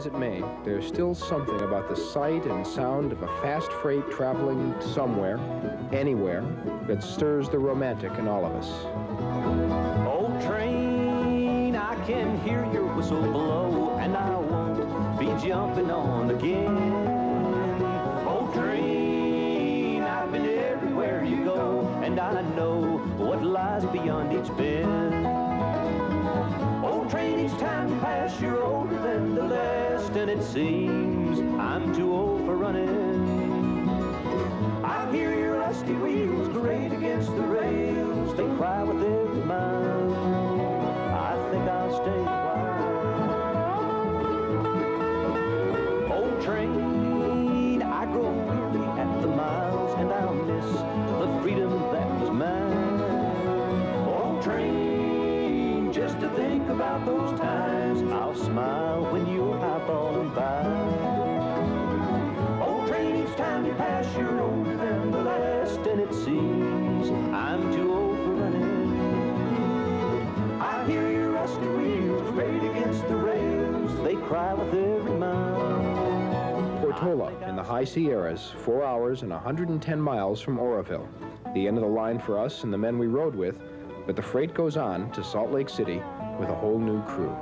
it may, there's still something about the sight and sound of a fast freight traveling somewhere, anywhere, that stirs the romantic in all of us. Old train, I can hear your whistle blow, and I won't be jumping on again. Old train, I've been everywhere you go, and I know what lies beyond each bend. Old train, each time you pass, you're older than the last, and it seems I'm too old for running. I hear your rusty wheels grate against the rails, they cry with every mile. I think I'll stay a while. Old train, I grow weary at the miles, and I'll miss the freedom that was mine. Old train, just to think about those times, I'll smile when you're eyeballing by. Old train, each time you pass, you're older than the last, and it seems I'm too old for running. I hear your rusty wheels grate against the rails, they cry with every mile. Portola, in the high Sierras, 4 hours and 110 miles from Oroville. The end of the line for us and the men we rode with, but the freight goes on to Salt Lake City with a whole new crew.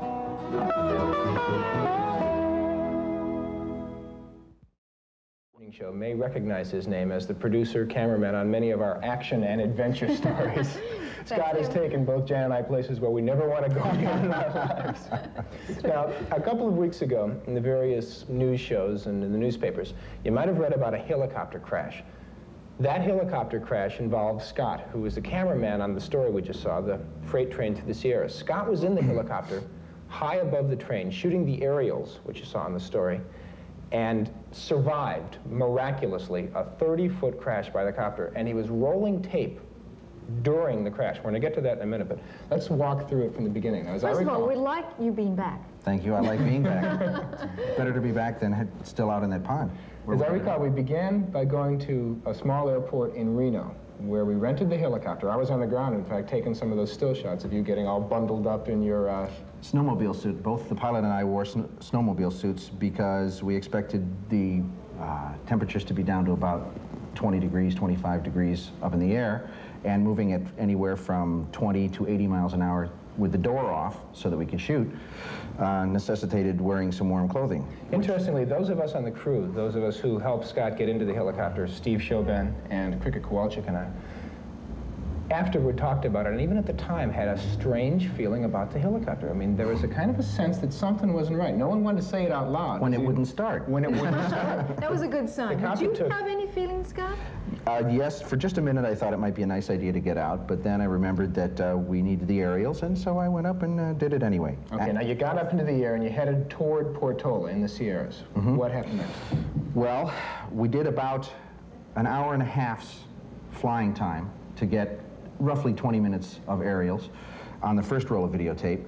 Show may recognize his name as the producer, cameraman on many of our action and adventure stories. Scott has taken both Jan and I places where we never want to go again in our lives. Now, a couple of weeks ago, in the various news shows and in the newspapers, you might have read about a helicopter crash. That helicopter crash involved Scott, who was the cameraman on the story we just saw, the freight train through the Sierras. Scott was in the helicopter, high above the train, shooting the aerials, which you saw in the story, and survived, miraculously, a 30-foot crash by the copter. And he was rolling tape during the crash. We're going to get to that in a minute, but let's walk through it from the beginning. As First of all, we like you being back. Thank you. I like being back. It's better to be back than still out in that pond. As I recall, we began by going to a small airport in Reno, where we rented the helicopter. I was on the ground, in fact, taking some of those still shots of you getting all bundled up in your... snowmobile suit. Both the pilot and I wore snowmobile suits because we expected the temperatures to be down to about 20 degrees, 25 degrees up in the air, and moving at anywhere from 20 to 80 miles an hour with the door off so that we could shoot, necessitated wearing some warm clothing. Interestingly, those of us on the crew, those of us who helped Scott get into the helicopter, Steve Chauvin and Cricket Kowalczyk and I, afterward talked about it, and even at the time had a strange feeling about the helicopter. I mean, there was a kind of a sense that something wasn't right. No one wanted to say it out loud. When it wouldn't start. When it wouldn't start. That was a good sign. Did you have any feelings, Scott? Yes, for just a minute I thought it might be a nice idea to get out, but then I remembered that we needed the aerials, and so I went up and did it anyway. Okay, now you got up into the air and you headed toward Portola in the Sierras. Mm-hmm. What happened next? Well, we did about an hour and a half's flying time to get roughly 20 minutes of aerials on the first roll of videotape,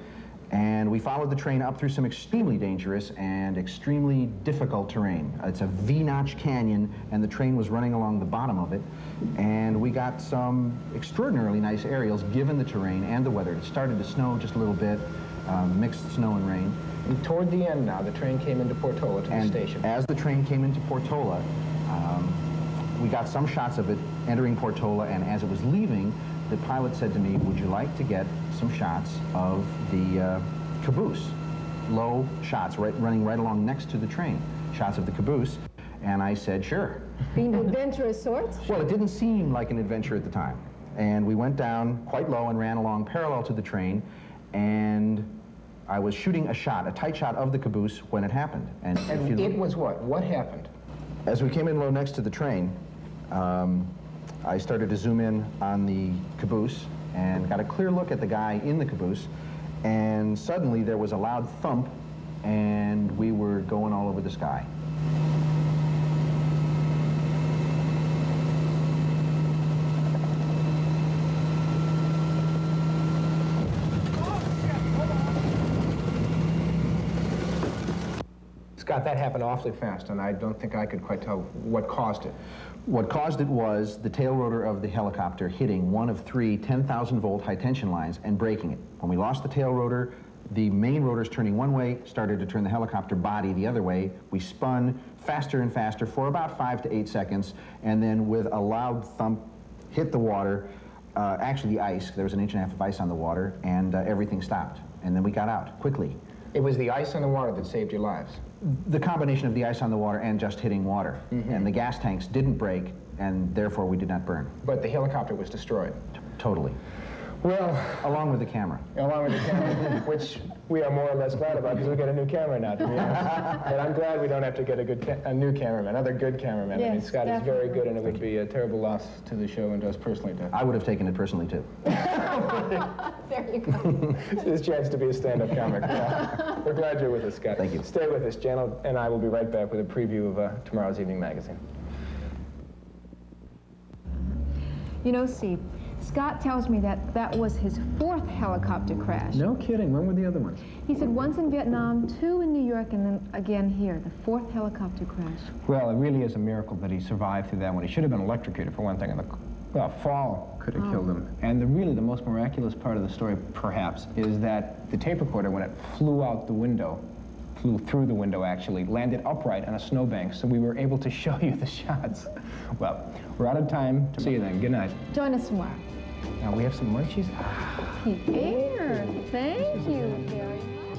and we followed the train up through some extremely dangerous and extremely difficult terrain. It's a V-notch canyon, and the train was running along the bottom of it, and we got some extraordinarily nice aerials given the terrain and the weather. It started to snow just a little bit, mixed snow and rain. And toward the end now, the train came into Portola to the station. As the train came into Portola, we got some shots of it entering Portola, and as it was leaving, the pilot said to me, would you like to get some shots of the caboose? Low shots, running right along next to the train, shots of the caboose. And I said, sure. Being adventurous sort? Well, it didn't seem like an adventure at the time. And we went down quite low and ran along parallel to the train, and I was shooting a tight shot of the caboose when it happened. And it was what? What happened? As we came in low next to the train, I started to zoom in on the caboose and got a clear look at the guy in the caboose, and suddenly there was a loud thump and we were going all over the sky. Scott, that happened awfully fast, and I don't think I could quite tell what caused it. What caused it was the tail rotor of the helicopter hitting one of three 10,000-volt high-tension lines and breaking it. When we lost the tail rotor, the main rotors turning one way started to turn the helicopter body the other way. We spun faster and faster for about 5 to 8 seconds, and then with a loud thump, hit the water, actually the ice. There was an 1.5 inches of ice on the water, and everything stopped. And then we got out quickly. It was the ice on the water that saved your lives? The combination of the ice on the water and just hitting water. And the gas tanks didn't break, and therefore we did not burn. But the helicopter was destroyed? Totally. Well, along with the camera. Along with the camera, which we are more or less glad about because we get a new camera now, to be honest. But I'm glad we don't have to get a new cameraman, another good cameraman. Yes, I mean, Scott is very good, and it would be a terrible loss to the show and to us personally. I would have taken it personally, too. There you go. This chance to be a stand-up comic. Yeah. We're glad you're with us, Scott. Thank you. Stay with us. Jan and I will be right back with a preview of tomorrow's evening magazine. You know, Steve, Scott tells me that that was his 4th helicopter crash. No kidding. When were the other ones? He said once in Vietnam, 2 in New York, and then again here, the 4th helicopter crash. Well, it really is a miracle that he survived through that one. He should have been electrocuted, for one thing, and the fall could have killed him. And really the most miraculous part of the story, perhaps, is that the tape recorder, when it flew out the window, flew through the window, actually, landed upright on a snowbank, so we were able to show you the shots. Well, we're out of time. See you then. Good night. Join us tomorrow. Now we have some munchies. Here, thank you very much.